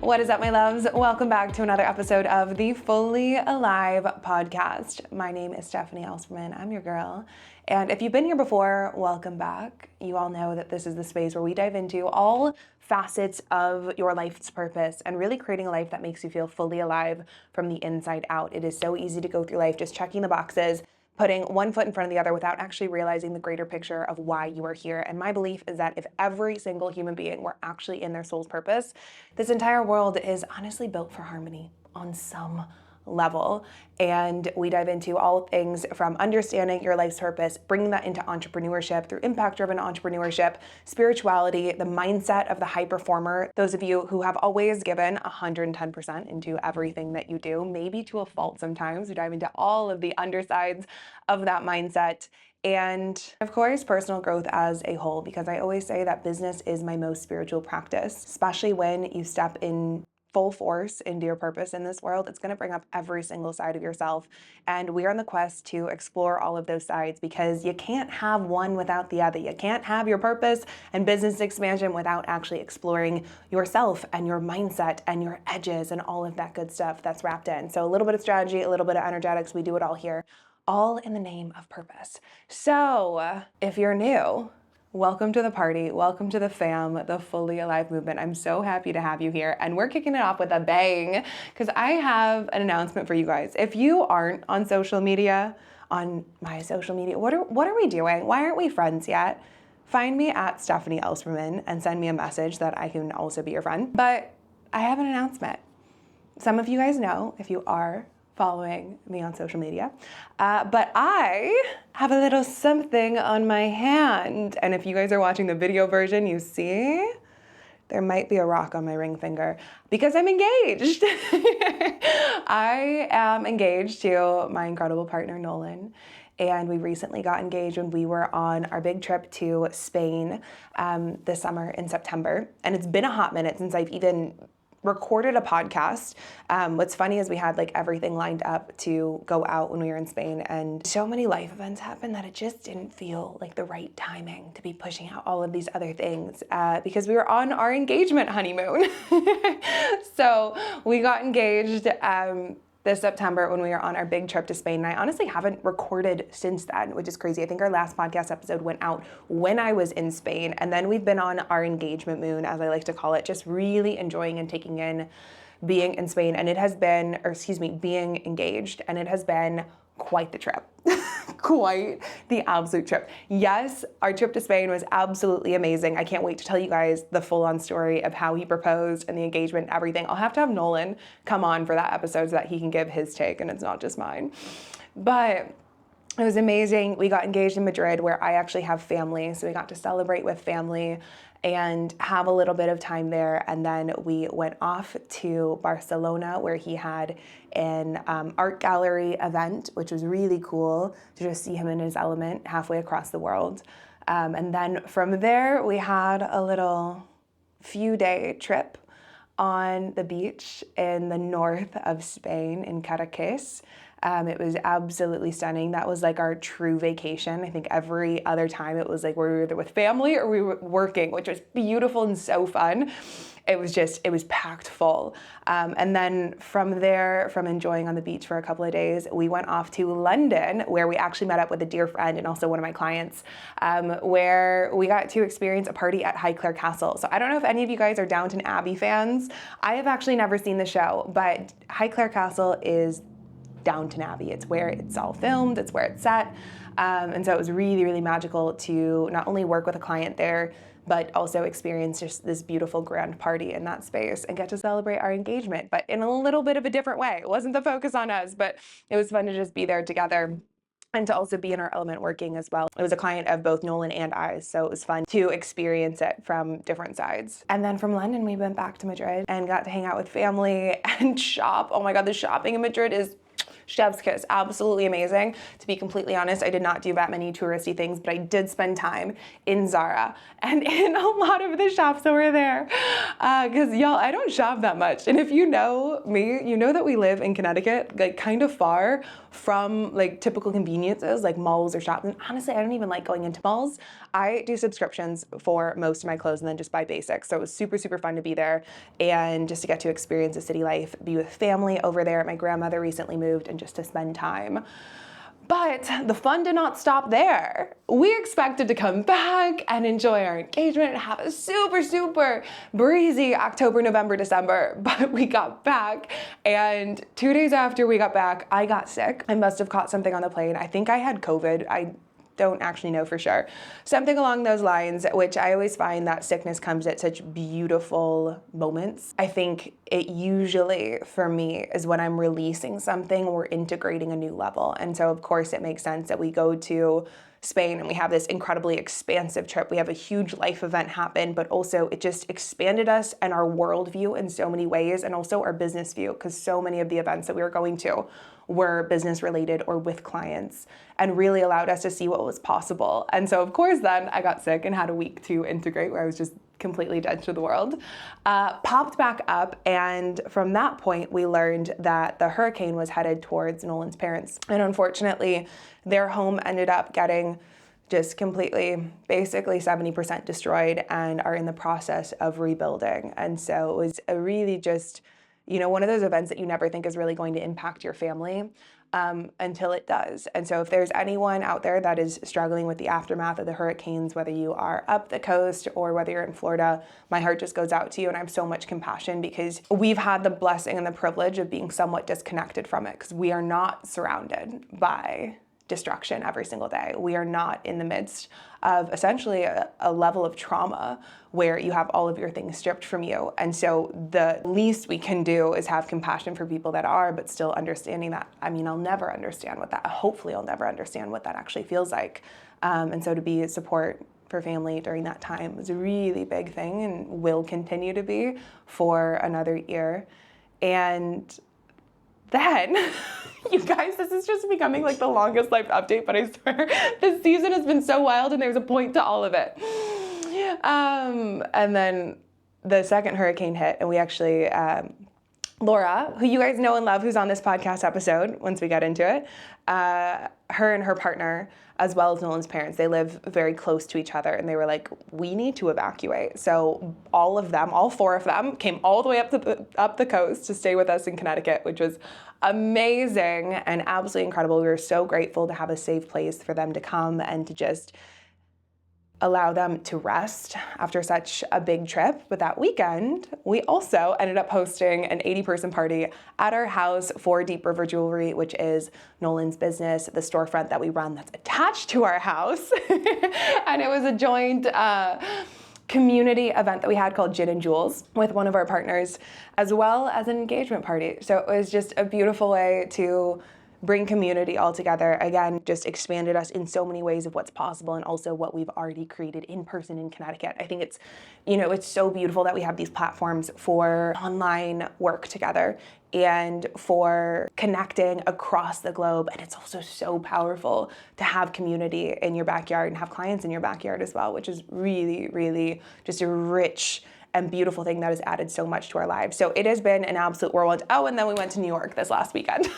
What is up, my loves? Welcome back to another episode of the Fully Alive podcast. My name is Stephanie Elsperman. I'm your girl. And if you've been here before, welcome back. You all know that this is the space where we dive into all facets of your life's purpose and really creating a life that makes you feel fully alive from the inside out. It is so easy to go through life just checking the boxes, putting one foot in front of the other without actually realizing the greater picture of why you are here. And my belief is that if every single human being were actually in their soul's purpose, this entire world is honestly built for harmony on some level. And we dive into all things from understanding your life's purpose, bringing that into entrepreneurship through impact-driven entrepreneurship, spirituality, the mindset of the high performer. Those of you who have always given 110% into everything that you do, maybe to a fault sometimes. We dive into all of the undersides of that mindset. And of course, personal growth as a whole, because I always say that business is my most spiritual practice, especially when you step in full force into your purpose in this world. It's going to bring up every single side of yourself. And we are on the quest to explore all of those sides because you can't have one without the other. You can't have your purpose and business expansion without actually exploring yourself and your mindset and your edges and all of that good stuff that's wrapped in. So a little bit of strategy, a little bit of energetics, we do it all here, all in the name of purpose. So if you're new, welcome to the party. Welcome to the fam, the Fully Alive movement. I'm so happy to have you here. And we're kicking it off with a bang because I have an announcement for you guys. If you aren't on social media, on my social media, what are we doing? Why aren't we friends yet? Find me at Stephanie Elsperman and send me a message that I can also be your friend. But I have an announcement. Some of you guys know if you are following me on social media, but I have a little something on my hand. And if you guys are watching the video version, you see there might be a rock on my ring finger because I'm engaged. I am engaged to my incredible partner, Nolan. And we recently got engaged when we were on our big trip to Spain this summer in September. And it's been a hot minute since I've even recorded a podcast. What's funny is we had like everything lined up to go out when we were in Spain, and so many life events happened that it just didn't feel like the right timing to be pushing out all of these other things because we were on our engagement honeymoon. So we got engaged this September when we were on our big trip to Spain. And I honestly haven't recorded since then, which is crazy. I think our last podcast episode went out when I was in Spain. And then we've been on our engagement moon, as I like to call it, just really enjoying and taking in being in Spain. And it has been, being engaged. And it has been quite the trip. Quite the absolute trip. Yes, our trip to Spain was absolutely amazing. I can't wait to tell you guys the full-on story of how he proposed and the engagement and everything. I'll have to have Nolan come on for that episode so that he can give his take and it's not just mine. But it was amazing. We got engaged in Madrid, where I actually have family, so we got to celebrate with family and have a little bit of time there. And then we went off to Barcelona, where he had an art gallery event, which was really cool to just see him in his element halfway across the world. And then from there, we had a little few-day trip on the beach in the north of Spain in Caracas. It was absolutely stunning. That was like our true vacation. I think every other time it was like we were either with family or we were working, which was beautiful and so fun. It was packed full. And then from there, from enjoying on the beach for a couple of days, we went off to London, where we actually met up with a dear friend and also one of my clients, where we got to experience a party at Highclere Castle. So I don't know if any of you guys are Downton Abbey fans. I have actually never seen the show, but Highclere Castle is Downton Abbey. It's where it's all filmed, it's where it's set. And so it was really, really magical to not only work with a client there, but also experience just this beautiful grand party in that space and get to celebrate our engagement, but in a little bit of a different way. It wasn't the focus on us, but it was fun to just be there together and to also be in our element working as well. It was a client of both Nolan and I, so it was fun to experience it from different sides. And then from London, we went back to Madrid and got to hang out with family and shop. Oh my God, the shopping in Madrid is Chef's kiss, absolutely amazing. To be completely honest, I did not do that many touristy things, but I did spend time in Zara and in a lot of the shops that were there. Because y'all, I don't shop that much. And if you know me, you know that we live in Connecticut, like kind of far from like typical conveniences like malls or shops. And honestly, I don't even like going into malls. I do subscriptions for most of my clothes and then just buy basics. So it was super, super fun to be there and just to get to experience the city life, be with family over there. My grandmother recently moved and just to spend time. But the fun did not stop there. We expected to come back and enjoy our engagement and have a super, super breezy October, November, December. But we got back, and 2 days after we got back, I got sick. I must have caught something on the plane. I think I had COVID. I don't actually know for sure. Something along those lines, which I always find that sickness comes at such beautiful moments. I think it usually, for me, is when I'm releasing something or integrating a new level. And so, of course, it makes sense that we go to Spain and we have this incredibly expansive trip. We have a huge life event happen, but also it just expanded us and our worldview in so many ways, and also our business view, because so many of the events that we were going to were business related or with clients, and really allowed us to see what was possible. And so of course then I got sick and had a week to integrate where I was just completely dead to the world. Popped back up, and from that point we learned that the hurricane was headed towards Nolan's parents. And unfortunately, their home ended up getting just completely, basically 70% destroyed, and are in the process of rebuilding. And so it was a really just, one of those events that you never think is really going to impact your family until it does. And so if there's anyone out there that is struggling with the aftermath of the hurricanes, whether you are up the coast or whether you're in Florida, my heart just goes out to you, and I have so much compassion, because we've had the blessing and the privilege of being somewhat disconnected from it, because we are not surrounded by destruction every single day. We are not in the midst of essentially a level of trauma where you have all of your things stripped from you. And so the least we can do is have compassion for people that are, but still understanding that, I'll never understand what that, hopefully I'll never understand what that actually feels like. And so to be a support for family during that time was a really big thing, and will continue to be for another year. And then, you guys, this is just becoming like the longest life update, but I swear this season has been so wild and there's a point to all of it. And then the second hurricane hit, and we actually, Laura, who you guys know and love, who's on this podcast episode, once we get into it, her and her partner, as well as Nolan's parents, they live very close to each other, and they were like, we need to evacuate. So all of them, all four of them, came all the way up the coast to stay with us in Connecticut, which was amazing and absolutely incredible. We were so grateful to have a safe place for them to come and to just allow them to rest after such a big trip. But that weekend, we also ended up hosting an 80-person party at our house for Deep River Jewelry, which is Nolan's business, the storefront that we run that's attached to our house. And it was a joint community event that we had called Gin and Jewels with one of our partners, as well as an engagement party. So it was just a beautiful way to bring community all together. Again, just expanded us in so many ways of what's possible, and also what we've already created in person in Connecticut. I think it's, it's so beautiful that we have these platforms for online work together and for connecting across the globe. And it's also so powerful to have community in your backyard and have clients in your backyard as well, which is really, really just a rich and beautiful thing that has added so much to our lives. So it has been an absolute whirlwind. Oh, and then we went to New York this last weekend.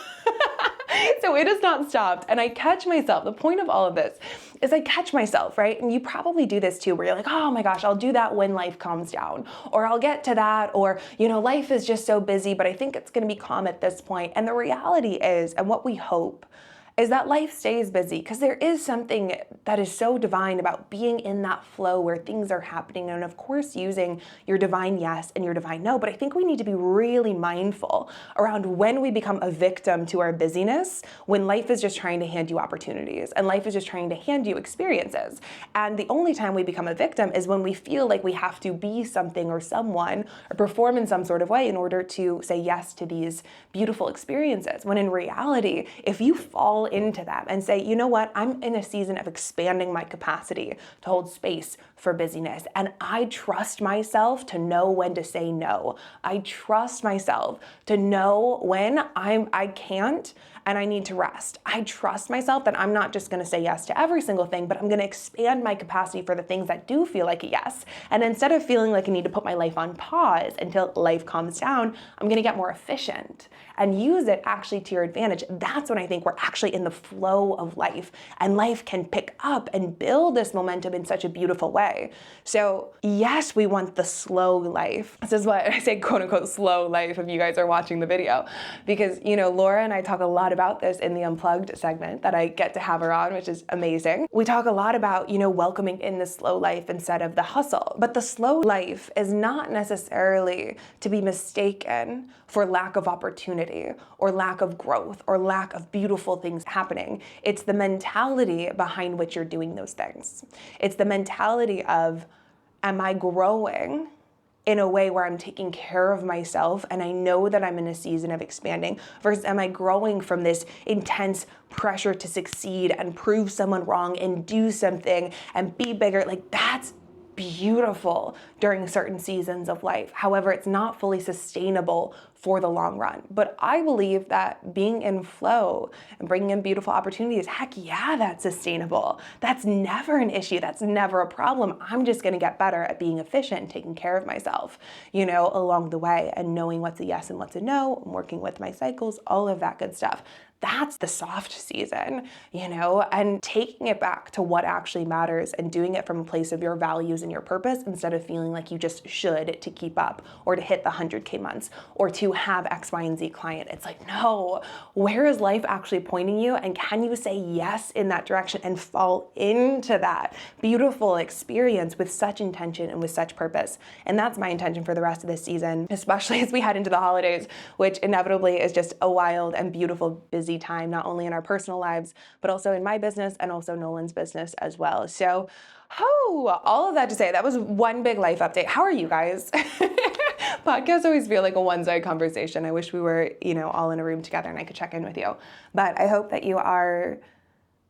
So it has not stopped. And I catch myself, the point of all of this is I catch myself, right? And you probably do this too, where you're like, oh my gosh, I'll do that when life calms down, or I'll get to that, or, life is just so busy, but I think it's going to be calm at this point. And the reality is, and what we hope, is that life stays busy, because there is something that is so divine about being in that flow where things are happening, and of course using your divine yes and your divine no. But I think we need to be really mindful around when we become a victim to our busyness, when life is just trying to hand you opportunities and life is just trying to hand you experiences. And the only time we become a victim is when we feel like we have to be something or someone or perform in some sort of way in order to say yes to these beautiful experiences. When in reality, if you fall into them and say, you know what, I'm in a season of expanding my capacity to hold space for busyness. And I trust myself to know when to say no. I trust myself to know when I can't and I need to rest. I trust myself that I'm not just gonna say yes to every single thing, but I'm gonna expand my capacity for the things that do feel like a yes. And instead of feeling like I need to put my life on pause until life calms down, I'm gonna get more efficient and use it actually to your advantage. That's when I think we're actually in the flow of life, and life can pick up and build this momentum in such a beautiful way. So yes, we want the slow life. This is what I say, quote unquote, slow life, if you guys are watching the video, because, you know, Laura and I talk a lot about this in the Unplugged segment that I get to have her on, which is amazing. We talk a lot about, you know, welcoming in the slow life instead of the hustle. But the slow life is not necessarily to be mistaken for lack of opportunity or lack of growth or lack of beautiful things happening. It's the mentality behind which you're doing those things. It's the mentality of, am I growing in a way where I'm taking care of myself and I know that I'm in a season of expanding, versus am I growing from this intense pressure to succeed and prove someone wrong and do something and be bigger? Like, that's beautiful during certain seasons of life. However, it's not fully sustainable for the long run. But I believe that being in flow and bringing in beautiful opportunities, heck yeah, that's sustainable. That's never an issue. That's never a problem. I'm just going to get better at being efficient and taking care of myself, you know, along the way, and knowing what's a yes and what's a no, and working with my cycles, all of that good stuff. That's the soft season, you know, and taking it back to what actually matters and doing it from a place of your values and your purpose, instead of feeling like you just should to keep up or to hit the 100K months or to have X, Y, and Z client. It's like, no, where is life actually pointing you? And can you say yes in that direction and fall into that beautiful experience with such intention and with such purpose? And that's my intention for the rest of this season, especially as we head into the holidays, which inevitably is just a wild and beautiful, busy time, not only in our personal lives, but also in my business and also Nolan's business as well. So, all of that to say, that was one big life update. How are you guys? Podcasts always feel like a one-sided conversation. I wish we were, you know, all in a room together and I could check in with you. But I hope that you are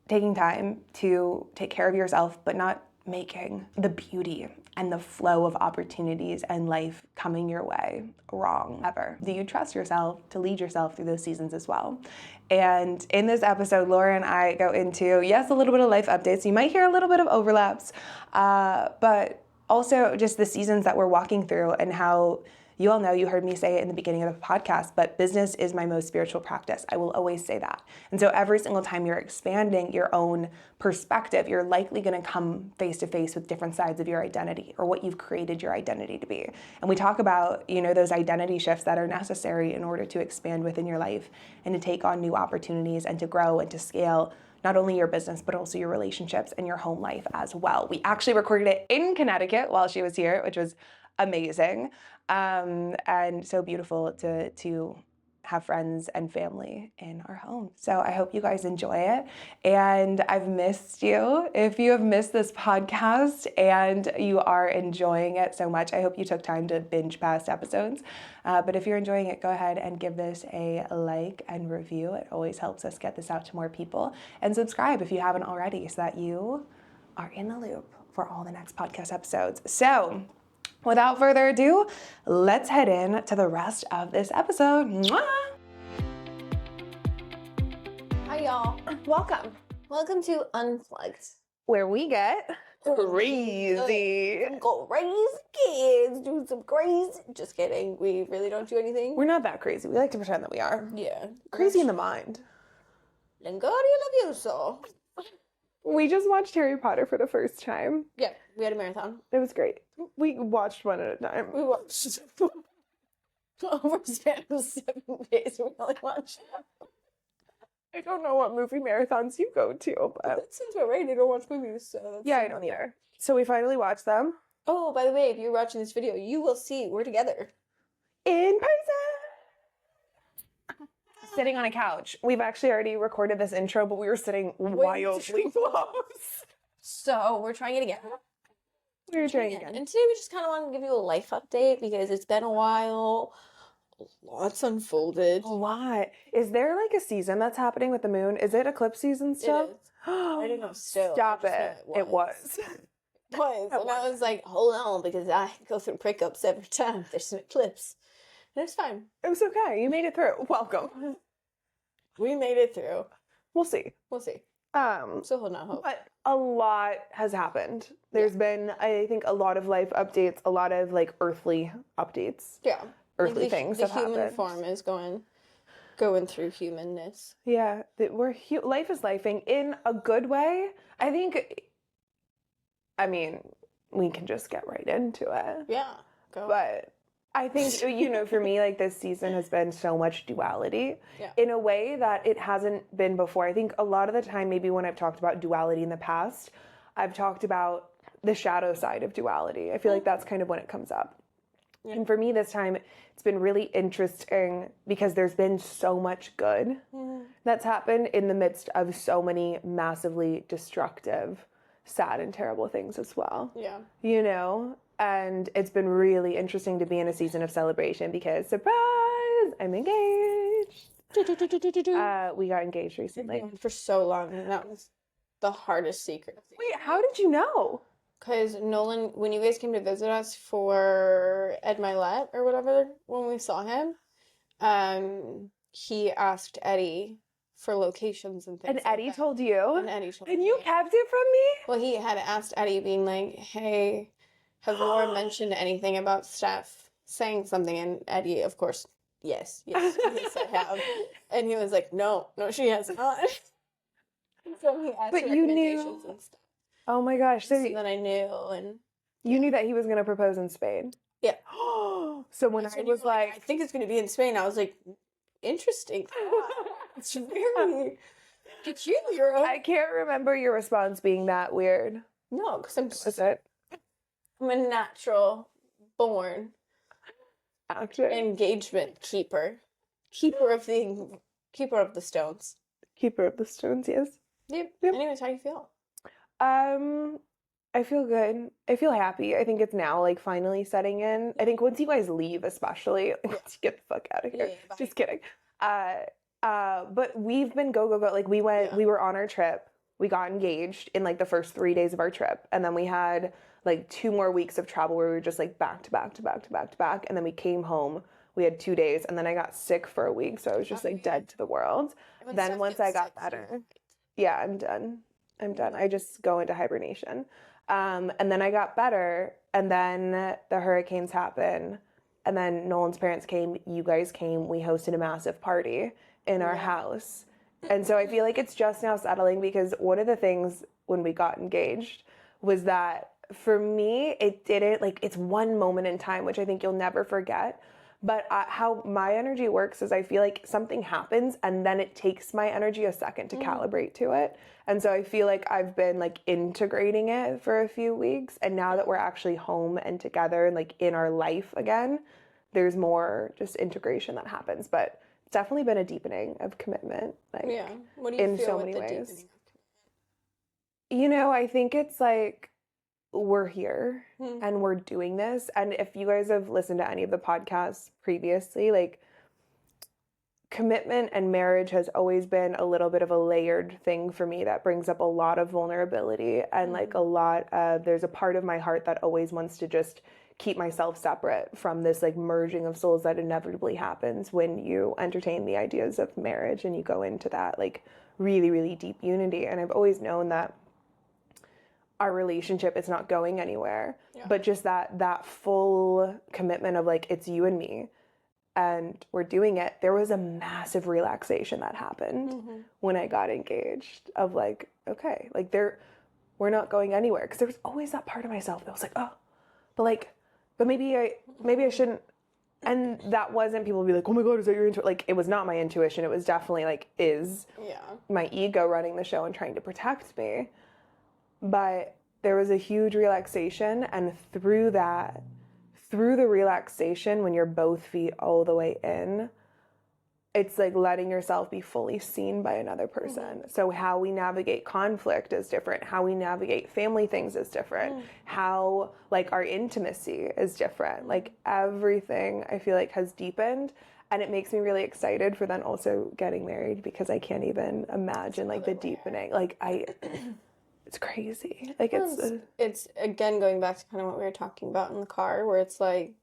taking time to take care of yourself, but not making the beauty and the flow of opportunities and life coming your way wrong ever. Do you trust yourself to lead yourself through those seasons as well? And in this episode, Laura and I go into, yes, a little bit of life updates. You might hear a little bit of overlaps, but also just the seasons that we're walking through, and how, you all know, you heard me say it in the beginning of the podcast, but business is my most spiritual practice. I will always say that. And so every single time you're expanding your own perspective, you're likely going to come face to face with different sides of your identity, or what you've created your identity to be. And we talk about, you know, those identity shifts that are necessary in order to expand within your life and to take on new opportunities and to grow and to scale not only your business, but also your relationships and your home life as well. We actually recorded it in Connecticut while she was here, which was amazing. And so beautiful to have friends and family in our home. So I hope you guys enjoy it. And I've missed you. If you have missed this podcast and you are enjoying it so much, I hope you took time to binge past episodes. But if you're enjoying it, go ahead and give this a like and review. It always helps us get this out to more people. And subscribe if you haven't already, so that you are in the loop for all the next podcast episodes. So without further ado, let's head in to the rest of this episode. Mwah! Hi, y'all. Welcome, Welcome to Unplugged. where we get crazy. Some crazy kids do some crazy. Just kidding. We really don't do anything. We're not that crazy. We like to pretend that we are. Yeah. Crazy in the mind. Lingardia Levioso. We just watched Harry Potter for the first time. Yeah, we had a marathon. It was great. We watched one at a time. We watched over a span of 7 days. We only watched. I don't know what movie marathons you go to, but Since we're ready, don't watch movies. So yeah, I don't either. So we finally watched them Oh, by the way, if you're watching this video, you will see we're together. in person. Sitting on a couch. We've actually already recorded this intro, but we were sitting wildly close. So we're trying it again. We were trying again. And today we just kind of want to give you a life update because it's been a while. Lots unfolded. A lot. Is there like a season that's happening with the moon? Is it eclipse season still? It is. I don't know. Still. Stop I just it. know It was. was. And I was like, hold on, because I go through breakups every time. There's some eclipse. And it's fine. It was okay. You made it through. Welcome. We made it through. We'll see. We'll see. So hold on hope. But a lot has happened. There's been, I think, a lot of life updates, a lot of like earthly updates. Yeah. Earthly things have happened. The human form is going through humanness. Yeah, life is lifing in a good way. I think, I mean, we can just get right into it. Yeah, go. But I think, for me, like this season has been so much duality in a way that it hasn't been before. I think a lot of the time, maybe when I've talked about duality in the past, I've talked about the shadow side of duality. I feel like that's kind of when it comes up. Yeah. And for me this time, it's been really interesting because there's been so much good that's happened in the midst of so many massively destructive, sad and terrible things as well. Yeah. And it's been really interesting to be in a season of celebration because, surprise, I'm engaged. We got engaged recently. For so long, and that was the hardest secret. Wait, how did you know? Because Nolan, when you guys came to visit us for Ed Milet or whatever, when we saw him, he asked Eddie for locations and things. And Eddie told you? And Eddie told me. And you kept it from me? Well, he had asked Eddie, being like, hey, have Laura mentioned anything about Steph saying something? And Eddie, of course, yes, I have. And he was like, no, she has not. So he asked but you knew. And stuff. Oh my gosh. So then I knew. And you knew that he was going to propose in Spain? Yeah. So when I was like, I think it's going to be in Spain, I was like, interesting. It's very peculiar. I can't remember your response being that weird. No, because I'm a natural born actor, engagement keeper of the stones. Keeper of the stones, yes. Yep. Anyways, how do you feel? I feel good. I feel happy. I think it's now like finally setting in. I think once you guys leave, especially, once you get the fuck out of here. Yeah, just kidding. But we've been go. Like we were on our trip. We got engaged in like the first 3 days of our trip. And then we had like 2 more weeks of travel where we were just like back to back to back to back to back. And then we came home. We had 2 days and then I got sick for a week. So I was just like dead to the world. Then once I got better, yeah, I'm done. I just go into hibernation. And then I got better. And then the hurricanes happened. And then Nolan's parents came. You guys came. We hosted a massive party in our house. And so I feel like it's just now settling because one of the things when we got engaged was that for me, it didn't, like, it's one moment in time, which I think you'll never forget. But how my energy works is I feel like something happens and then it takes my energy a second to calibrate to it. And so I feel like I've been like integrating it for a few weeks. And now that we're actually home and together and like in our life again, there's more just integration that happens. But it's definitely been a deepening of commitment. Like, yeah. What do you in feel so with many the ways. deepening of commitment? I think it's like we're here and we're doing this. And if you guys have listened to any of the podcasts previously, like commitment and marriage has always been a little bit of a layered thing for me that brings up a lot of vulnerability and like a lot of, there's a part of my heart that always wants to just keep myself separate from this like merging of souls that inevitably happens when you entertain the ideas of marriage and you go into that like really, really deep unity. And I've always known that our relationship is not going anywhere, but just that full commitment of like, it's you and me and we're doing it. There was a massive relaxation that happened when I got engaged of like, okay, like we're not going anywhere. Cause there was always that part of myself that was like, oh, but maybe I shouldn't. And that wasn't, people would be like, oh my God, is that your intuition? Like, it was not my intuition. It was definitely like, my ego running the show and trying to protect me. But there was a huge relaxation, and through the relaxation, when you're both feet all the way in, it's like letting yourself be fully seen by another person. So how we navigate conflict is different. How we navigate family things is different. How like our intimacy is different. Like everything I feel like has deepened. And it makes me really excited for then also getting married because I can't even imagine like the deepening. Like It's crazy. Like Well, it's again going back to kind of what we were talking about in the car, where it's like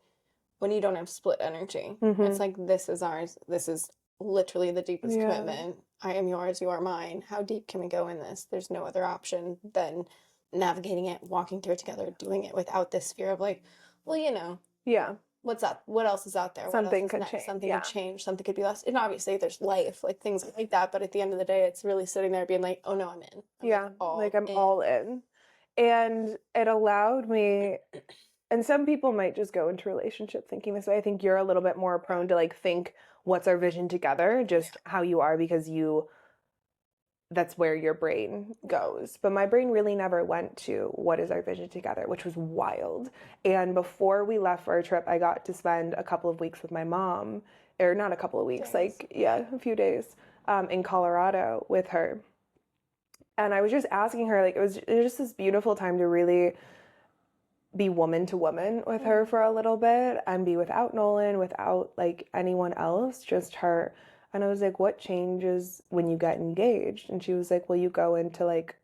when you don't have split energy, it's like this is ours. This is literally the deepest commitment. I am yours, you are mine. How deep can we go in this? There's no other option than navigating it, walking through it together, doing it without this fear of like, well, you know, yeah. what's up? What else is out there? Something what else could is next? change. Something Yeah. could change. Something could be less. And obviously, there's life, like things like that. But at the end of the day, it's really sitting there being like, oh no, I'm in. Yeah. Like I'm all in. And it allowed me, and some people might just go into a relationship thinking this way. I think you're a little bit more prone to like think, what's our vision together? Just how you are, because that's where your brain goes. But my brain really never went to what is our vision together, which was wild. And before we left for our trip, I got to spend a couple of weeks with my mom, or not a couple of weeks, like, yeah, a few days in Colorado with her. And I was just asking her, like, it was just this beautiful time to really be woman to woman with her for a little bit and be without Nolan, without like anyone else, just her. And I was like, what changes when you get engaged? And she was like, well, you go into like,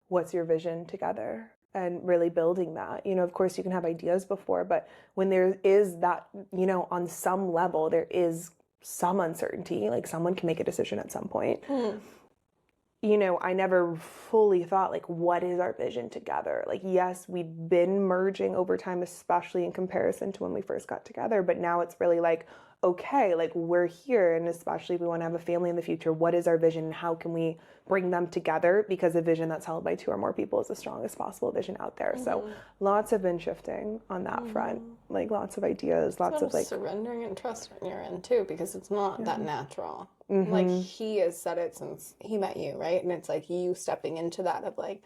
what's your vision together? And really building that. You know, of course, you can have ideas before, but when there is that, you know, on some level, there is some uncertainty, like someone can make a decision at some point. You know, I never fully thought, like, what is our vision together? Like, yes, we'd been merging over time, especially in comparison to when we first got together. But now it's really like, okay, like, we're here. And especially if we want to have a family in the future, what is our vision and how can we bring them together? Because a vision that's held by two or more people is the strongest possible vision out there. So lots have been shifting on that front. Like, lots of ideas, lots of like surrendering and trust on your end too, because it's not that natural. Like he has said it since he met you, right? And it's like you stepping into that of like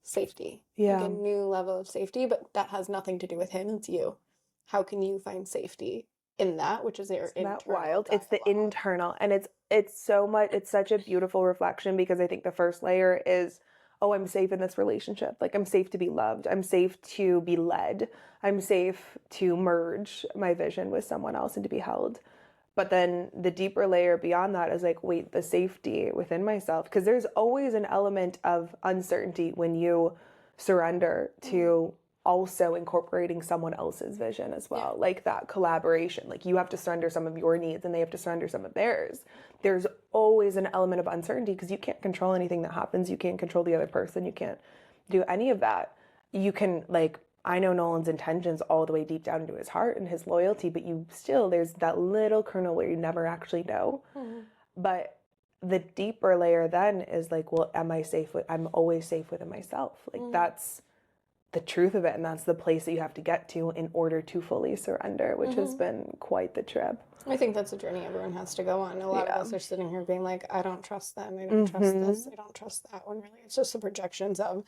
safety, like a new level of safety, but that has nothing to do with him. It's you. How can you find safety in that, which is your internal wild. It's the dialogue. internal, and it's so much. It's such a beautiful reflection, because I think the first layer is, oh, I'm safe in this relationship. Like, I'm safe to be loved. I'm safe to be led. I'm safe to merge my vision with someone else and to be held. But then the deeper layer beyond that is like, wait, the safety within myself. Because there's always an element of uncertainty when you surrender to also incorporating someone else's vision as well. Like that collaboration. Like, you have to surrender some of your needs and they have to surrender some of theirs. There's always an element of uncertainty because you can't control anything that happens. You can't control the other person. You can't do any of that. You can, like, I know Nolan's intentions all the way deep down into his heart and his loyalty, but you still, there's that little kernel where you never actually know. But the deeper layer then is like, well, am I safe with, I'm always safe within myself. Like that's the truth of it. And that's the place that you have to get to in order to fully surrender, which has been quite the trip. I think that's a journey everyone has to go on. A lot of us are sitting here being like, I don't trust them. I don't trust this. I don't trust that. When really it's just the projections of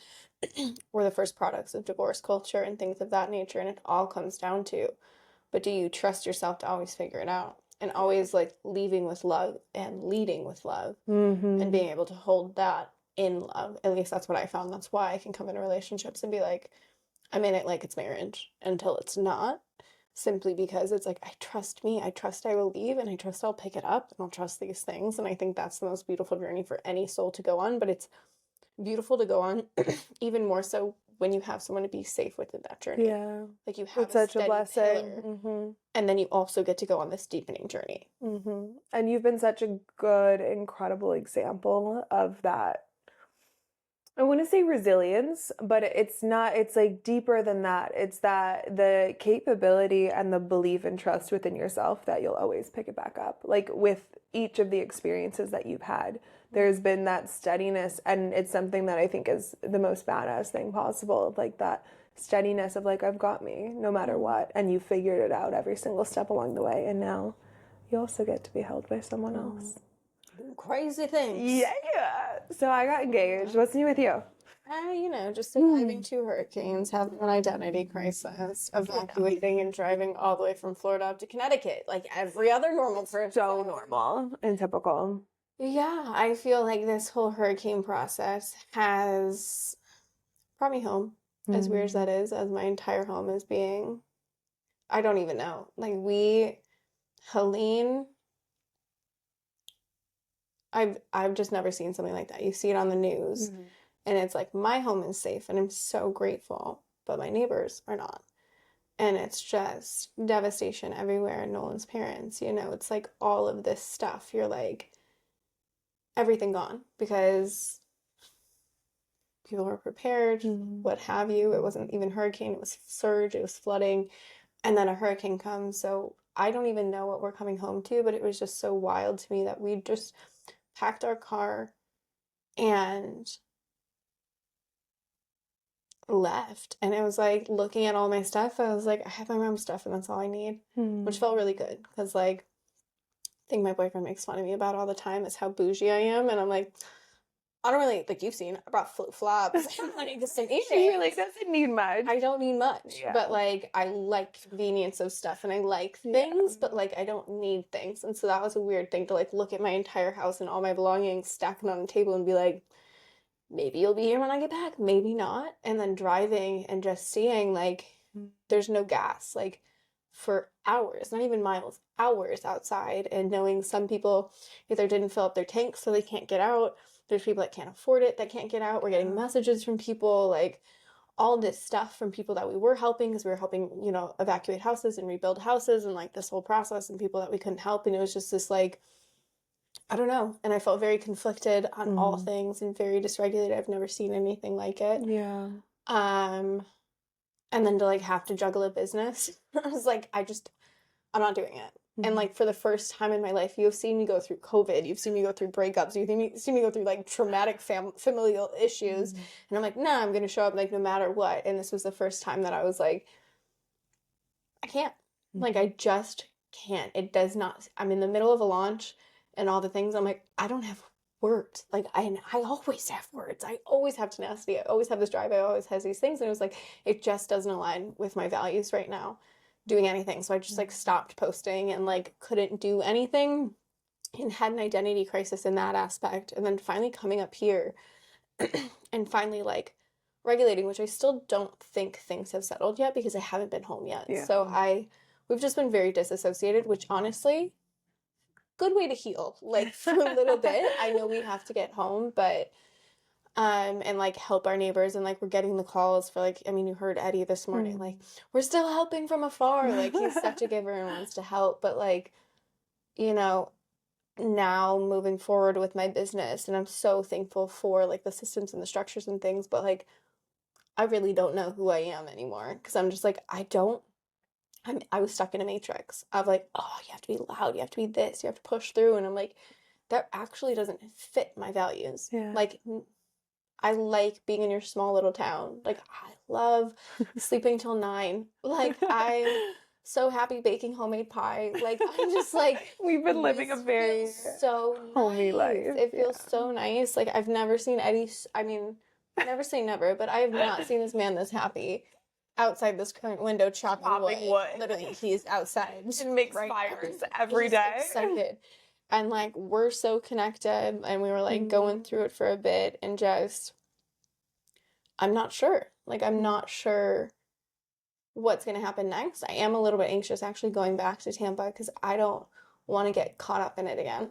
we're the first products of divorce culture and things of that nature. And it all comes down to, but do you trust yourself to always figure it out? And always like leaving with love and leading with love and being able to hold that in love. At least that's what I found. That's why I can come into relationships and be like, I'm in it like it's marriage until it's not. Simply because it's like, I trust me, I trust I will leave, and I trust I'll pick it up, and I'll trust these things. And I think that's the most beautiful journey for any soul to go on. But it's beautiful to go on even more so when you have someone to be safe within that journey. Yeah. Like you have it's such a blessing. Pillar, and then you also get to go on this deepening journey. And you've been such a good, incredible example of that. I want to say resilience, but it's not, it's like deeper than that. It's that the capability and the belief and trust within yourself that you'll always pick it back up. Like with each of the experiences that you've had, there's been that steadiness, and it's something that I think is the most badass thing possible. Like that steadiness of like, I've got me no matter what. And you figured it out every single step along the way. And now you also get to be held by someone else. Crazy things. Yeah. So I got engaged. What's new with you? You know, just surviving 2 hurricanes, having an identity crisis, evacuating and driving all the way from Florida up to Connecticut, like every other normal person. So normal and typical. Yeah, I feel like this whole hurricane process has brought me home. As weird as that is, as my entire home is being, I don't even know. Like Helene, I've just never seen something like that. You see it on the news, And it's like, my home is safe and I'm so grateful, but my neighbors are not. And it's just devastation everywhere. Nolan's parents, you know, it's like all of this stuff. You're like, everything gone because people were prepared, what have you. It wasn't even hurricane, it was surge, it was flooding, and then a hurricane comes. So I don't even know what we're coming home to, but it was just so wild to me that we just packed our car and left. And it was like looking at all my stuff, I was like, I have my mom's stuff and that's all I need, which felt really good because like I think my boyfriend makes fun of me about all the time is how bougie I am, and I'm like, I don't really, like you've seen, I brought flip-flops and like just some She really doesn't need much. I don't need much, but like I like convenience of stuff and I like things, but like I don't need things. And so that was a weird thing to like look at my entire house and all my belongings stacking on a table and be like, maybe you'll be here when I get back, maybe not. And then driving and just seeing like there's no gas, like for hours, not even miles, hours outside, and knowing some people either didn't fill up their tanks so they can't get out. There's people that can't afford it that can't get out. We're getting messages from people, like all this stuff from people that we were helping because we were helping, you know, evacuate houses and rebuild houses and like this whole process, and people that we couldn't help. And it was just this like, I don't know. And I felt very conflicted on all things and very dysregulated. I've never seen anything like it. Yeah. And then to like have to juggle a business, I was like, I'm not doing it. And like for the first time in my life, you've seen me go through COVID, you've seen me go through breakups, you've seen me go through like traumatic familial issues. And I'm like, nah, I'm going to show up like no matter what. And this was the first time that I was like, I can't. Like, I just can't. It does not. I'm in the middle of a launch and all the things. I'm like, I don't have words. Like, I always have words. I always have tenacity. I always have this drive. I always have these things. And it was like, it just doesn't align with my values right now, doing anything. So I just like stopped posting and like couldn't do anything and had an identity crisis in that aspect. And then finally coming up here and finally like regulating, which I still don't think things have settled yet because I haven't been home yet. Yeah. So we've just been very disassociated, which honestly, good way to heal. Like for a little bit, I know we have to get home, but and like help our neighbors, and like we're getting the calls for like, I mean, you heard Eddie this morning, like we're still helping from afar. Like he's such a giver and wants to help, but like, you know, now moving forward with my business, and I'm so thankful for like the systems and the structures and things, but like I really don't know who I am anymore because I'm just like, I was stuck in a matrix of like, oh, you have to be loud, you have to be this, you have to push through, and I'm like, that actually doesn't fit my values. Yeah. Like I like being in your small little town. Like I love sleeping till 9. Like I'm so happy baking homemade pie. Like I'm just like, we've been living a very so homey nice. life. It feels so nice. Like I've never seen Eddie. I mean, never say never, but I have not seen this man this happy outside this current window chopping wood. Literally, he's outside. And makes fires every day. Excited. And like we're so connected, and we were like going through it for a bit, and just I'm not sure. Like I'm not sure what's going to happen next. I am a little bit anxious actually going back to Tampa because I don't want to get caught up in it again.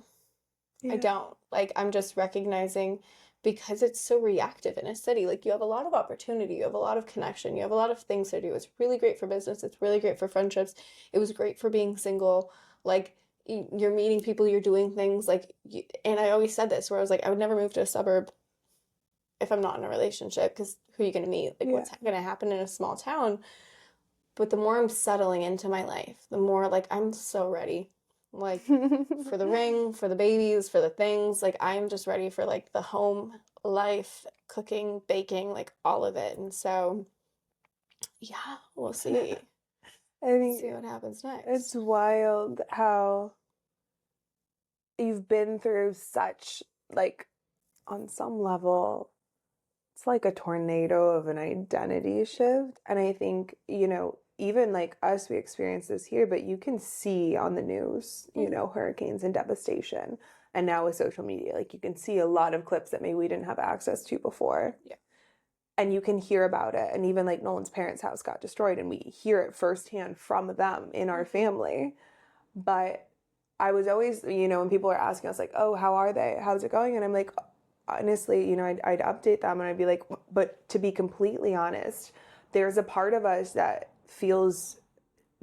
Yeah. I don't. Like I'm just recognizing, because it's so reactive in a city, like you have a lot of opportunity, you have a lot of connection, you have a lot of things to do. It's really great for business. It's really great for friendships. It was great for being single. Like you're meeting people, you're doing things like, and I always said this where I was like, I would never move to a suburb if I'm not in a relationship, because who are you going to meet? Like what's going to happen in a small town? But the more I'm settling into my life, the more like I'm so ready, like for the ring, for the babies, for the things. Like I'm just ready for like the home life, cooking, baking, like all of it. And so, yeah, we'll see. See what happens next. It's wild how you've been through such, like, on some level, it's like a tornado of an identity shift. And I think, you know, even like us, we experience this here, but you can see on the news, you know, hurricanes and devastation. And now with social media, like you can see a lot of clips that maybe we didn't have access to before. Yeah. And you can hear about it. And even like Nolan's parents' house got destroyed, and we hear it firsthand from them in our family. But I was always, you know, when people are asking us like, oh, how are they? How's it going? And I'm like, honestly, I'd update them and I'd be like, but to be completely honest, there's a part of us that feels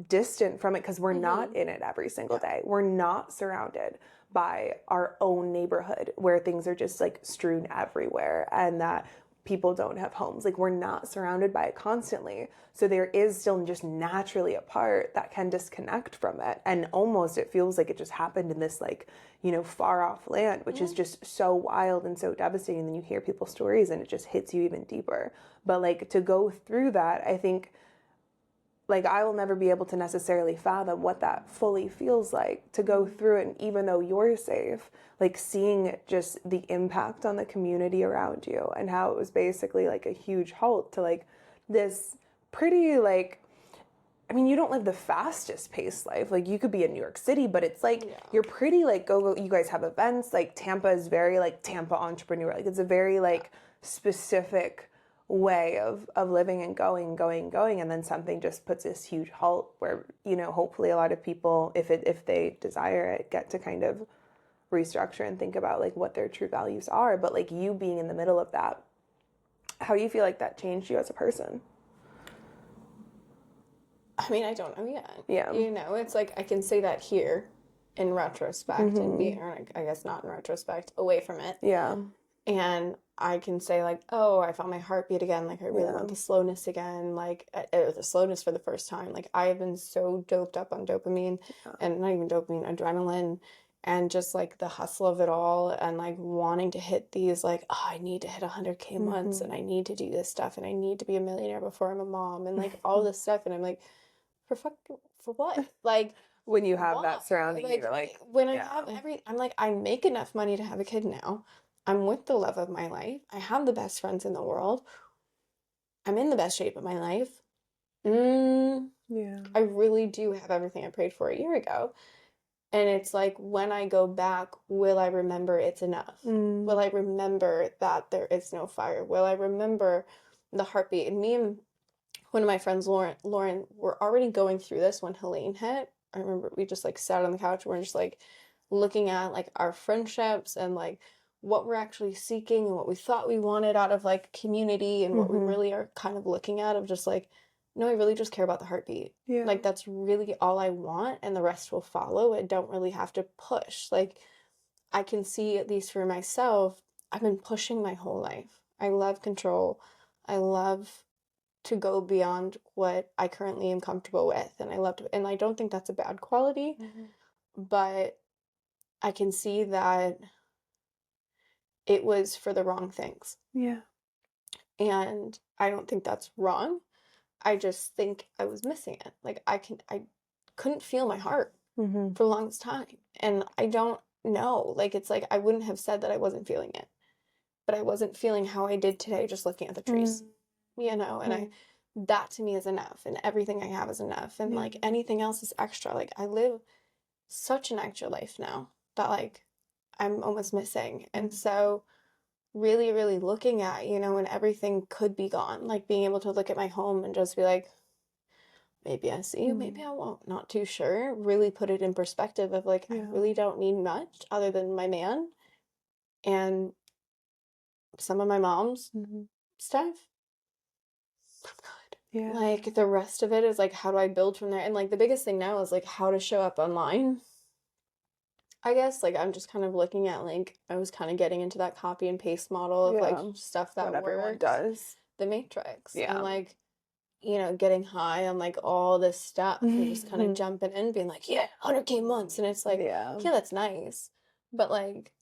distant from it because we're not in it every single day. We're not surrounded by our own neighborhood where things are just like strewn everywhere and that people don't have homes. Like we're not surrounded by it constantly. So there is still just naturally a part that can disconnect from it. And almost it feels like it just happened in this like, far off land, which is just so wild and so devastating. And then you hear people's stories and it just hits you even deeper. But like to go through that, I think like I will never be able to necessarily fathom what that fully feels like to go through it. And even though you're safe, like seeing just the impact on the community around you and how it was basically like a huge halt to like this pretty like, I mean, you don't live the fastest paced life. Like you could be in New York City, but it's like you're pretty like go. You guys have events. Like Tampa is very like Tampa entrepreneur. Like it's a very like specific way of living and going, and then something just puts this huge halt where hopefully a lot of people, if they desire it, get to kind of restructure and think about like what their true values are. But like you being in the middle of that, how do you feel like that changed you as a person? I mean, I don't know yet. Yeah. It's like I can say that here in retrospect and be, or I guess not in retrospect, away from it. Yeah. And I can say like, oh, I found my heartbeat again. Like I really want the slowness again. Like the slowness for the first time. Like I have been so doped up on dopamine and not even dopamine, adrenaline, and just like the hustle of it all and like wanting to hit these like, oh, I need to hit 100K months and I need to do this stuff and I need to be a millionaire before I'm a mom and like all this stuff. And I'm like, for what? Like when you have that surrounding you, like when I have I'm like, I make enough money to have a kid now. I'm with the love of my life. I have the best friends in the world. I'm in the best shape of my life. I really do have everything I prayed for a year ago. And it's like, when I go back, will I remember it's enough? Will I remember that there is no fire? Will I remember the heartbeat? And me and one of my friends, Lauren, were already going through this when Helene hit. I remember we just like sat on the couch and we're just like looking at like our friendships and like what we're actually seeking and what we thought we wanted out of like community and what we really are kind of looking at of just like, no, I really just care about the heartbeat. Yeah. Like that's really all I want and the rest will follow. I don't really have to push. Like I can see, at least for myself, I've been pushing my whole life. I love control. I love to go beyond what I currently am comfortable with. And and I don't think that's a bad quality, but I can see that it was for the wrong things. Yeah. And I don't think that's wrong. I just think I was missing it. Like I couldn't feel my heart for the longest time. And I don't know. Like it's like I wouldn't have said that I wasn't feeling it. But I wasn't feeling how I did today just looking at the trees. And that to me is enough. And everything I have is enough. And like anything else is extra. Like I live such an extra life now that like I'm almost missing. And so really, really looking at, when everything could be gone, like being able to look at my home and just be like, maybe I see you, maybe I won't, not too sure. Really put it in perspective of like, I really don't need much other than my man and some of my mom's stuff. I'm good. Yeah. Like the rest of it is like, how do I build from there? And like the biggest thing now is like how to show up online. I guess like I'm just kind of looking at like I was kind of getting into that copy and paste model of like stuff that what everyone works. does. The Matrix. Yeah. And like, getting high on like all this stuff and just kind of jumping in, being like, yeah, 100K months. And it's like, yeah, that's nice. But like,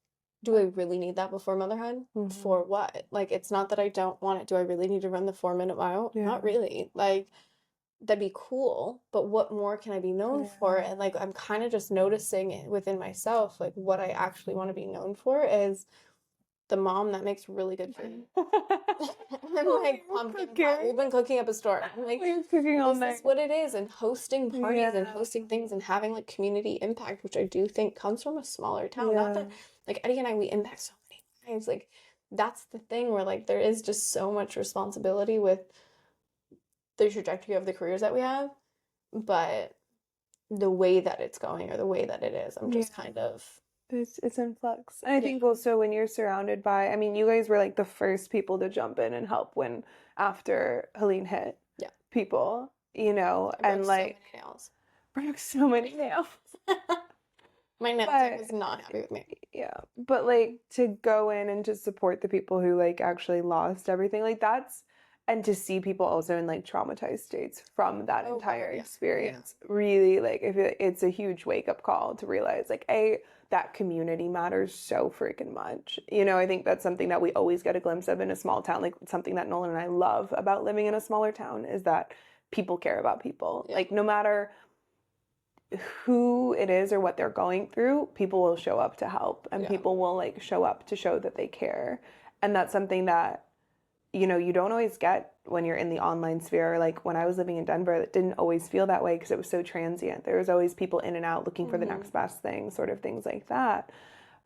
do I really need that before motherhood? For what? Like, it's not that I don't want it. Do I really need to run the 4-minute mile? Not really. Like, that'd be cool, but what more can I be known for? And like I'm kind of just noticing it within myself, like what I actually want to be known for is the mom that makes really good food. I'm like pumpkin pie. We've been cooking up a storm. I'm like, cooking all night. This is what it is, and hosting parties and hosting things and having like community impact, which I do think comes from a smaller town. Not that like Eddie and I, we impact so many lives. Like that's the thing where like there is just so much responsibility with the trajectory of the careers that we have, but the way that it's going or the way that it is, I'm just kind of It's in flux. And I Yeah. think also when you're surrounded by, I mean, you guys were like the first people to jump in and help when after Helene hit Yeah. people, you know, I and broke like so many nails. broke so many nails. My nail tech But was not happy with me. yeah, but like to go in and to support the people who like actually lost everything, like that's, and to see people also in like traumatized states from that Oh, entire God, yeah. experience, really like if it's a huge wake up call to realize like that community matters so freaking much. You know, I think that's something that we always get a glimpse of in a small town. Like something that Nolan and I love about living in a smaller town is that people care about people. Yeah. Like no matter who it is or what they're going through, people will show up to help and Yeah. people will like show up to show that they care. And that's something that, you know, you don't always get when you're in the online sphere. Like when I was living in Denver, it didn't always feel that way because it was so transient. There was always people in and out looking for the next best thing, sort of things like that.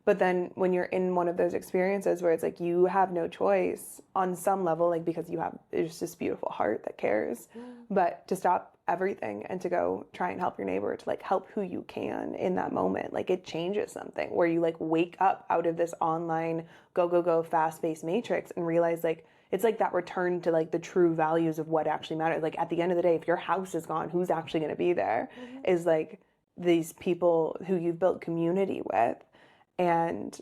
But then when you're in one of those experiences where it's like you have no choice on some level, like because you have it's just this beautiful heart that cares, but to stop everything and to go try and help your neighbor, to like help who you can in that moment, like it changes something where you like wake up out of this online go fast-paced matrix and realize like it's like that return to like the true values of what actually matters. Like at the end of the day, if your house is gone, who's actually going to be there? Is like these people who you've built community with. And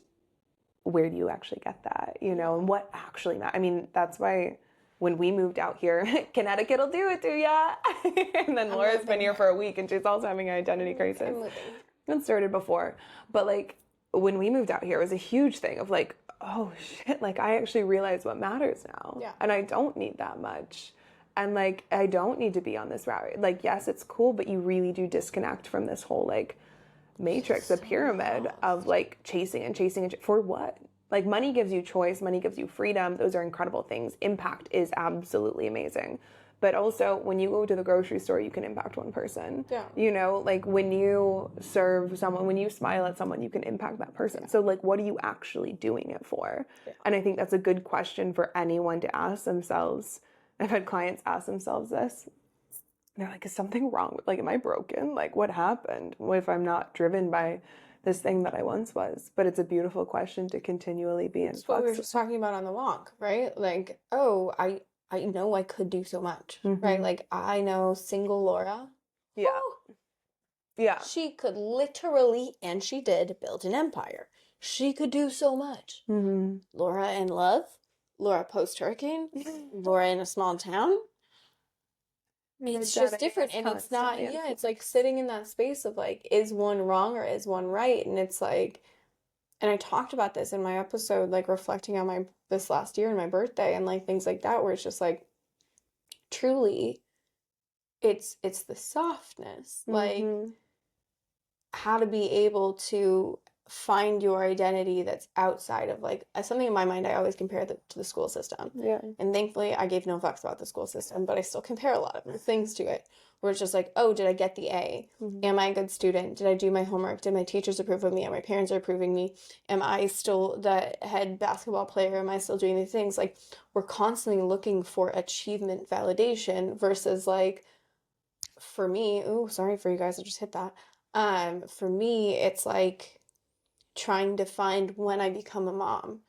where do you actually get that, you know, and what actually matters? I mean, that's why when we moved out here, Connecticut will do it to ya. And then Laura's been here for a week and she's also having an identity crisis. It started before. But like when we moved out here, it was a huge thing of like, oh shit, like I actually realize what matters now. Yeah. And I don't need that much. And like, I don't need to be on this route. Like, yes, it's cool, but you really do disconnect from this whole like matrix, a pyramid of like chasing and for what? Like money gives you choice, money gives you freedom. Those are incredible things. Impact is absolutely amazing. But also when you go to the grocery store, you can impact one person. Yeah. You know, like when you serve someone, when you smile at someone, you can impact that person. Yeah. So like what are you actually doing it for? Yeah. And I think that's a good question for anyone to ask themselves. I've had clients ask themselves this. They're like, is something wrong with, like, am I broken? Like, what happened? What if I'm not driven by this thing that I once was? But it's a beautiful question to continually be in flux. That's what we were just talking about on the walk, right? Like, oh, I know I could do so much, right? Like, I know single Laura. Yeah. Woo, yeah. She could literally, and she did, build an empire. She could do so much. Laura in love, Laura post-hurricane, Laura in a small town. It's just different, and it's not, yeah, it's like sitting in that space of like, is one wrong or is one right? And it's like, and I talked about this in my episode, like reflecting on this last year and my birthday and like things like that, where it's just like, truly, it's the softness, like how to be able to find your identity that's outside of like something in my mind. I always compare it to the school system. Yeah. And thankfully I gave no fucks about the school system, but I still compare a lot of things to it where it's just like, oh, did I get the A? Am I a good student? Did I do my homework? Did my teachers approve of me? Are my parents approving me? Am I still the head basketball player? Am I still doing these things? Like we're constantly looking for achievement validation versus like, for me, oh, sorry for you guys, I just hit that. For me, it's like trying to find when I become a mom.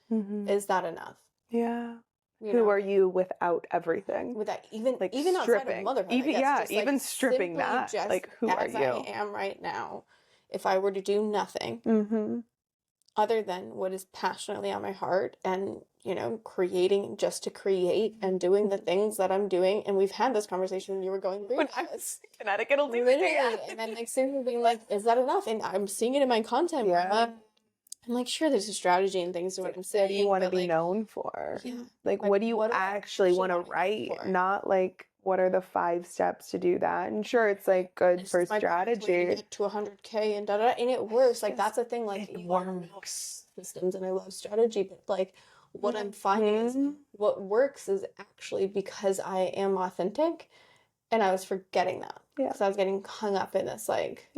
Is that enough? Yeah. Who are you without everything? Without even like even stripping. Outside of motherhood. Even just even like stripping that. Just like who are you? I am right now. If I were to do nothing other than what is passionately on my heart and, you know, creating just to create and doing the things that I'm doing. And we've had this conversation when you were going through when I was in Connecticut, will do it. And then like soon being like, is that enough? And I'm seeing it in my content. Yeah. I'm like, sure, there's a strategy and things to what I'm saying. What do you want to be known for? Yeah. Like, what do you actually want to write? Not like, what are the 5 steps to do that? And sure, it's like good for strategy. To get to 100K and da-da-da, and it works. Like, that's the thing. Like, it works. Systems, and I love strategy, but like, what I'm finding is what works is actually because I am authentic. And I was forgetting that. Yeah. Because I was getting hung up in this, like,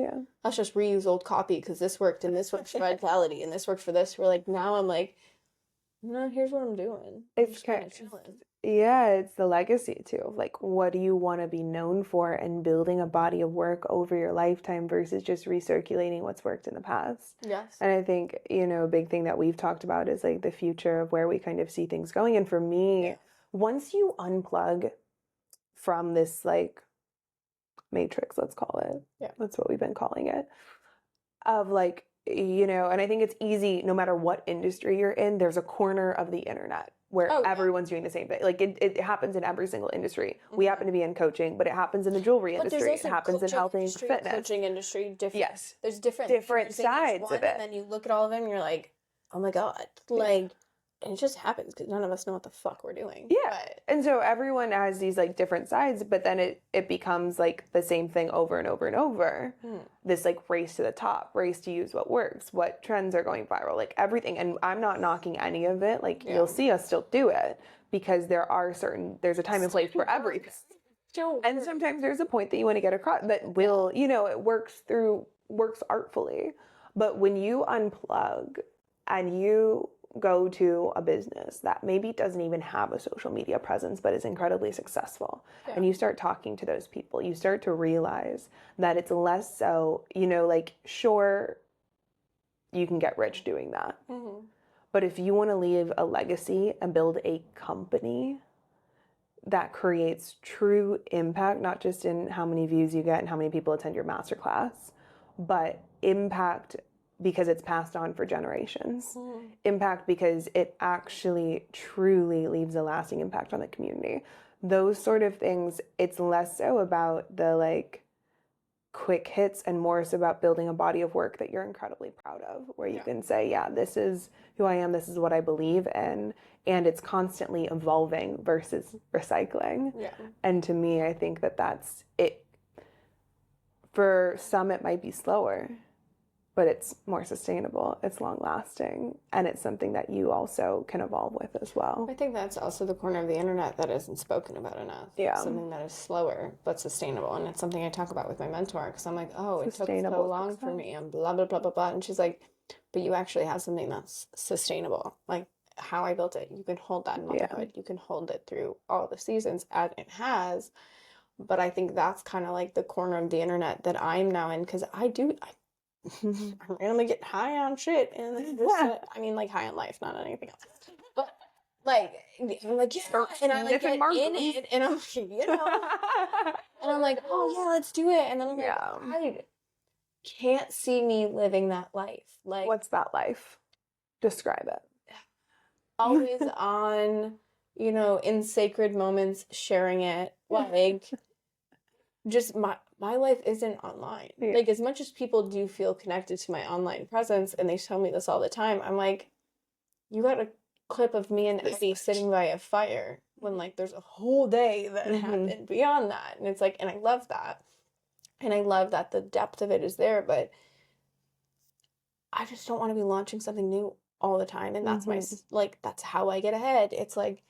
let's just reuse old copy because this worked and this worked for vitality and this worked for this. We're like, now I'm like, no, here's what I'm doing. It's okay. Yeah, it's the legacy too. Like, what do you want to be known for and building a body of work over your lifetime versus just recirculating what's worked in the past. Yes. And I think, a big thing that we've talked about is like the future of where we kind of see things going. And for me, once you unplug from this like matrix, let's call it, that's what we've been calling it, of like, and I think it's easy, no matter what industry you're in, there's a corner of the internet where everyone's doing the same thing. Like it happens in every single industry. We happen to be in coaching, but it happens in the jewelry industry. It happens in health and fitness. Coaching industry, different. Yes. There's different sides of it. And then you look at all of them and you're like, oh my God. Like, and it just happens because none of us know what the fuck we're doing. Yeah. And so everyone has these like different sides, but then it becomes like the same thing over and over and over. This like race to the top, race to use what works, what trends are going viral, like everything. And I'm not knocking any of it. Like you'll see us still do it because there's a time and place for everything. And sometimes there's a point that you want to get across that will, it works artfully. But when you unplug and you go to a business that maybe doesn't even have a social media presence but is incredibly successful, and you start talking to those people, you start to realize that it's less so, like, sure, you can get rich doing that. But if you want to leave a legacy and build a company that creates true impact, not just in how many views you get and how many people attend your masterclass, but impact because it's passed on for generations. Impact because it actually truly leaves a lasting impact on the community. Those sort of things, it's less so about the like quick hits and more so about building a body of work that you're incredibly proud of, where you can say, yeah, this is who I am, this is what I believe in, and it's constantly evolving versus recycling. And to me, I think that that's it. For some, it might be slower, but it's more sustainable, it's long lasting, and it's something that you also can evolve with as well. I think that's also the corner of the internet that isn't spoken about enough. Something that is slower but sustainable. And it's something I talk about with my mentor because I'm like, oh, it took so long for me and blah, blah, blah, blah, blah. And she's like, but you actually have something that's sustainable. Like how I built it, you can hold that in motherhood. You can hold it through all the seasons as it has. But I think that's kind of like the corner of the internet that I'm now in because I randomly get high on shit and I mean like high on life, not on anything else. But like I'm like, and I like get in it and I'm like, and I'm like, oh yeah, let's do it. And then I'm like, I can't see me living that life. Like, what's that life? Describe it. Always on, in sacred moments, sharing it. Like just my life isn't online. Like as much as people do feel connected to my online presence and they tell me this all the time, I'm like, you got a clip of me and Eddie sitting by a fire when like there's a whole day that happened beyond that. And it's like, and I love that. And I love that the depth of it is there, but I just don't want to be launching something new all the time. And that's that's how I get ahead. It's like,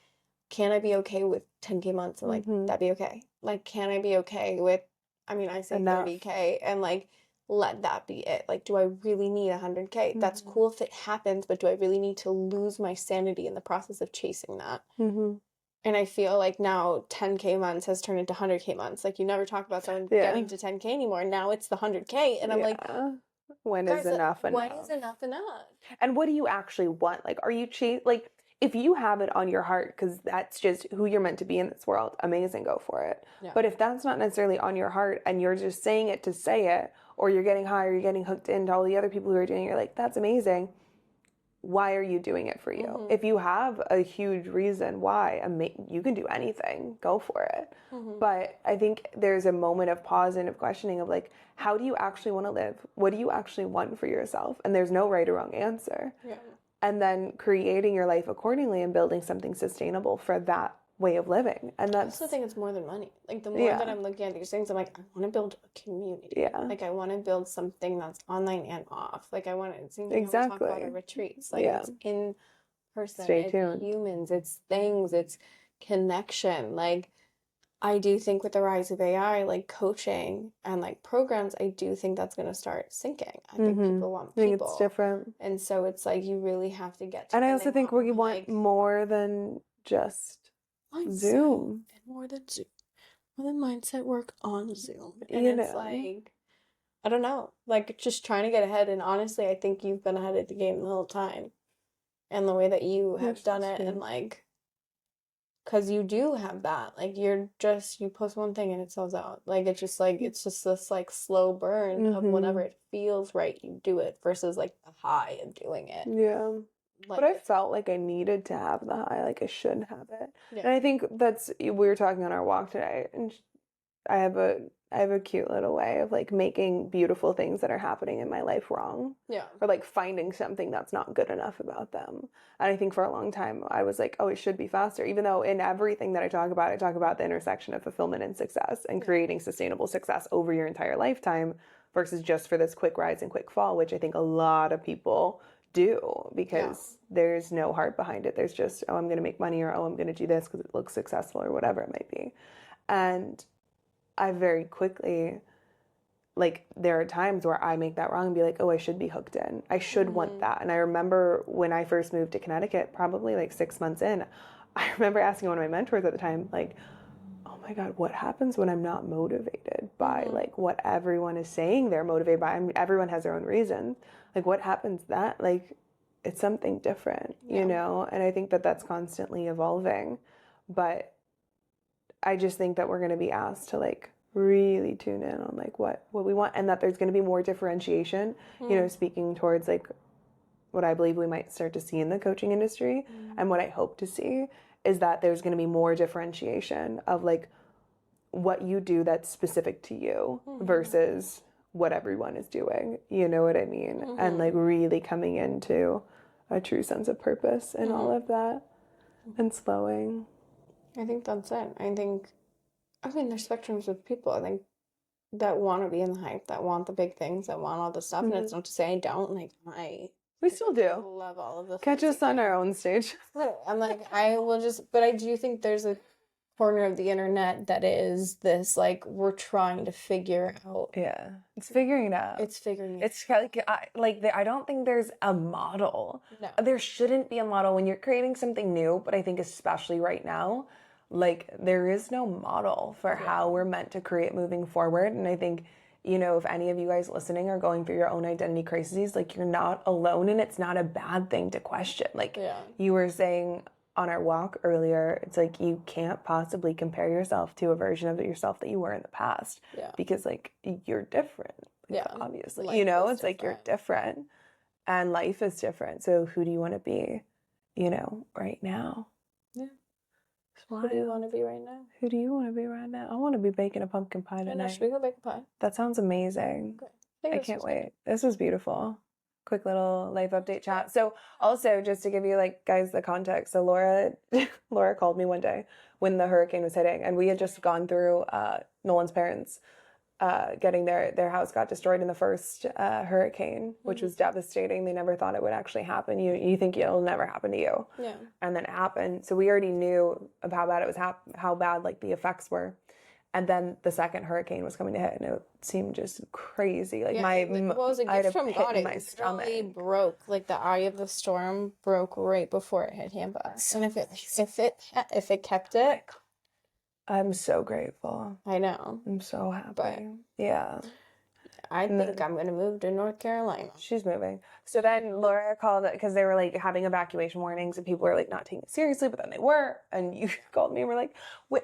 can I be okay with 10K months and like that be okay? Like, can I be okay with, I say 30K and like let that be it? Like, do I really need 100K? That's cool if it happens, but do I really need to lose my sanity in the process of chasing that? And I feel like now 10K months has turned into 100K months. Like you never talk about someone getting to 10K anymore. Now it's the 100K, and I'm like, when is enough enough? When is enough enough? And what do you actually want? Like, are you like? If you have it on your heart, because that's just who you're meant to be in this world, amazing, go for it. But if that's not necessarily on your heart and you're just saying it to say it, or you're getting high or you're getting hooked into all the other people who are doing it, you're like, that's amazing. Why are you doing it for you? If you have a huge reason why, you can do anything, go for it. But I think there's a moment of pause and of questioning of like, how do you actually want to live? What do you actually want for yourself? And there's no right or wrong answer. And then creating your life accordingly and building something sustainable for that way of living. And that's, I also think it's more than money. Like the more that I'm looking at these things, I'm like, I want to build a community. Like I want to build something that's online and off. Like I want to, it seems like we talk about our retreats. Like it's in person, it's humans, it's things, it's connection. Like I do think with the rise of AI, like coaching and like programs, I do think that's going to start sinking. I think people want people. I think it's different. And so it's like you really have to get to. And I also think we want more than just Zoom. And more than Zoom. More than mindset work on Zoom. And You it's know. like, I don't know. Like, just trying to get ahead. And honestly, I think you've been ahead of the game the whole time. And the way that you have That's done it. true. And like, because you do have that. Like, you post one thing and it sells out. Like, it's just like, it's just this like slow burn of whenever it feels right, you do it versus like the high of doing it. Yeah. Like, But I felt like I needed to have the high, like I should have it. Yeah. And I think we were talking on our walk today, and I have a cute little way of like making beautiful things that are happening in my life wrong. Yeah. Or like finding something that's not good enough about them. And I think for a long time I was like, oh, it should be faster. Even though in everything that I talk about the intersection of fulfillment and success and creating sustainable success over your entire lifetime versus just for this quick rise and quick fall, which I think a lot of people do because there's no heart behind it. There's just, oh, I'm going to make money, or oh, I'm going to do this because it looks successful, or whatever it might be. And I very quickly, like, there are times where I make that wrong and be like, oh, I should be hooked in. I should want that. And I remember when I first moved to Connecticut, probably like 6 months in, I remember asking one of my mentors at the time, like, oh my God, what happens when I'm not motivated by like what everyone is saying they're motivated by? I mean, everyone has their own reasons. Like, what happens that, like, it's something different, you know? And I think that that's constantly evolving. But I just think that we're going to be asked to like really tune in on like what we want, and that there's going to be more differentiation, you know, speaking towards like what I believe we might start to see in the coaching industry and what I hope to see is that there's going to be more differentiation of like what you do that's specific to you versus what everyone is doing. You know what I mean? And like really coming into a true sense of purpose and all of that and slowing. I think that's it. I mean, there's spectrums of people, I think, that want to be in the hype, that want the big things, that want all the stuff. And it's not to say I don't. Like, We still do. love all of the Catch us on our own stage. I'm like, I will just, but I do think there's a corner of the internet that is this, like, we're trying to figure out. Yeah. It's figuring it out. It's figuring it out. It's like I don't think there's a model. No. There shouldn't be a model when you're creating something new, but I think especially right now, like there is no model for how we're meant to create moving forward. And I think, you know, if any of you guys listening are going through your own identity crises, like you're not alone, and it's not a bad thing to question. Like you were saying on our walk earlier, it's like you can't possibly compare yourself to a version of yourself that you were in the past because like you're different. Like, obviously, Life you know, is it's like you're different and life is different. So who do you want to be, you know, right now? Yeah. Who do you want to be right now? Who do you want to be right now? I want to be baking a pumpkin pie tonight. Should we go bake a pie? That sounds amazing. Okay. I can't wait. This was beautiful. Quick little life update chat. So also just to give you like guys the context. So Laura called me one day when the hurricane was hitting, and we had just gone through Nolan's parents getting their house got destroyed in the first hurricane, which was devastating. They never thought it would actually happen. You think it'll never happen to you. Yeah. And then it happened. So we already knew of how bad it was, how bad like the effects were. And then the second hurricane was coming to hit, and it seemed just crazy. Like I had a pit in my stomach. It literally broke. Like the eye of the storm broke right before it hit Tampa. And if it kept it, I'm so grateful. I know. I'm so happy. But yeah. I think I'm going to move to North Carolina. She's moving. So then Laura called because they were like having evacuation warnings and people were like not taking it seriously, but then they were. And you called me and were like,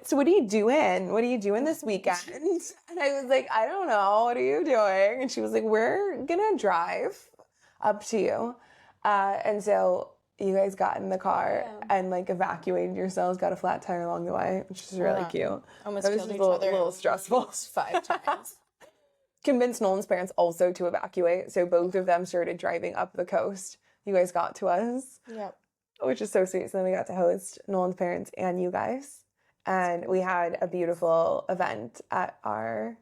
so what are you doing? What are you doing this weekend? And I was like, I don't know. What are you doing? And she was like, we're going to drive up to you. And so you guys got in the car and like evacuated yourselves, got a flat tire along the way, which is really cute. Almost killed each other. A little stressful. 5 times. Convinced Nolan's parents also to evacuate, so both of them started driving up the coast. You guys got to us. Yep. Which is so sweet. So then we got to host Nolan's parents and you guys. And we had a beautiful event at our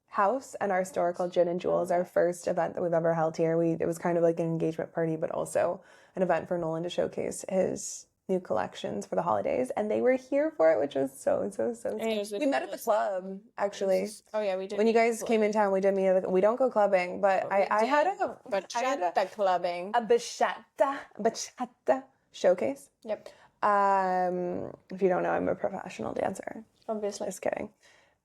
house and our store called Gin and Jewels, our first event that we've ever held here. It was kind of like an engagement party, but also an event for Nolan to showcase his new collections for the holidays, and they were here for it, which was so sweet. We met at the club, actually. We did. When you guys came in town, we we don't go clubbing, but I had a clubbing. A bachata showcase. Yep. If you don't know, I'm a professional dancer. Obviously. Just kidding.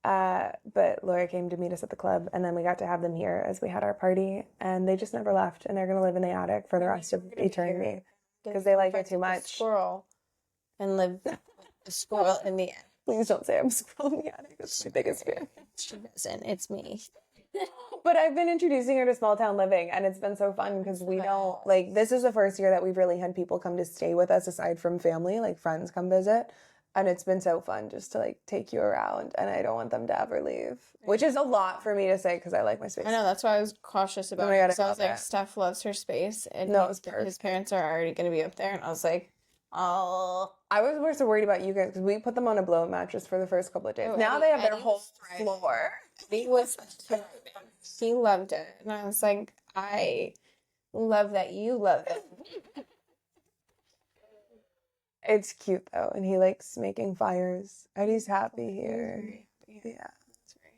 But Laura came to meet us at the club, and then we got to have them here as we had our party, and they just never left, and they're going to live in the attic for the rest of eternity because they like it too much. Squirrel and live a squirrel in the attic. Please don't say I'm a squirrel in the attic. It's my biggest fear. She doesn't. It's me. But I've been introducing her to small town living, and it's been so fun because we don't, like, this is the first year that we've really had people come to stay with us aside from family, like friends come visit. And it's been so fun just to, like, take you around, and I don't want them to ever leave, which is a lot for me to say because I like my space. I know, that's why I was cautious about it. Because I was like, Steph loves her space, and his parents are already going to be up there, and I was like, oh. I was more so worried about you guys because we put them on a blow-up mattress for the first couple of days. Now they have their whole floor. He loved it, and I was like, I love that you love it. It's cute though, and he likes making fires. Eddie's happy here. Yeah.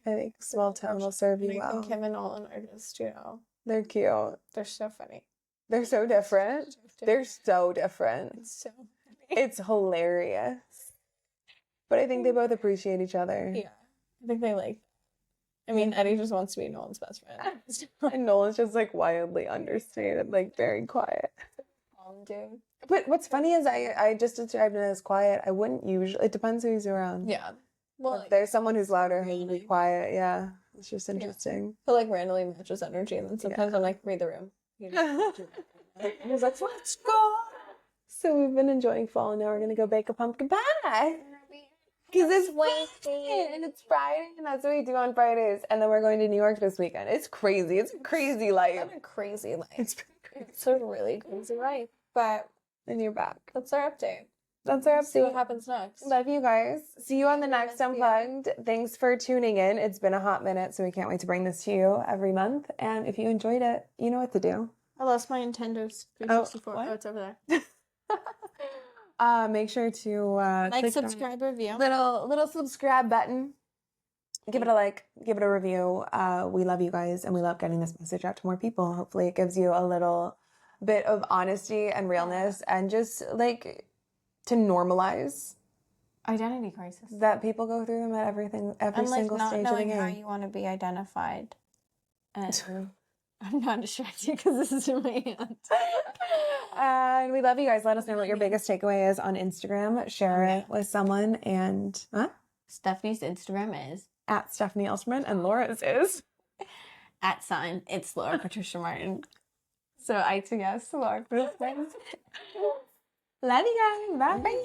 I think small town will serve you well. Kim and Nolan are just, they're cute. They're so funny. They're so different. They're so different. It's so funny. It's hilarious. But I think they both appreciate each other. Yeah. I think they like. I mean, Eddie just wants to be Nolan's best friend. And Nolan's just like wildly understated, like very quiet. Dude. But what's funny is I just described it as quiet. I wouldn't usually. It depends who's around. Yeah. Well, if there's someone who's louder, he'll be quiet. Yeah. It's just interesting. He'll like randomly matches energy, and then sometimes I'm like, read the room. He's like, let's go. So we've been enjoying fall, and now we're gonna go bake a pumpkin pie. Because it's Wednesday and it's Friday, and that's what we do on Fridays. And then we're going to New York this weekend. It's crazy. It's a crazy life. It's been a crazy life. It's been crazy. It's a really crazy life. But and you're back. That's our update. That's our update. See what happens next. Love you guys. See you on the next Unplugged. Thanks for tuning in. It's been a hot minute, so we can't wait to bring this to you every month. And if you enjoyed it, you know what to do. I lost my Nintendo 364. Oh, it's over there. Make sure to like, subscribe, review. Little subscribe button. Give it a like. Give it a review. We love you guys, and we love getting this message out to more people. Hopefully, it gives you a little bit of honesty and realness, and just like to normalize identity crisis that people go through them at every single stage of the game. Not knowing how you want to be identified. And I'm not distracted because this is in my hand. And we love you guys. Let us know what your biggest takeaway is on Instagram. Share it with someone. And Stephanie's Instagram is at Stephanie Elsterman, and Laura's is @it's Laura Patricia Martin. So I guess Laura. Love you guys. Bye.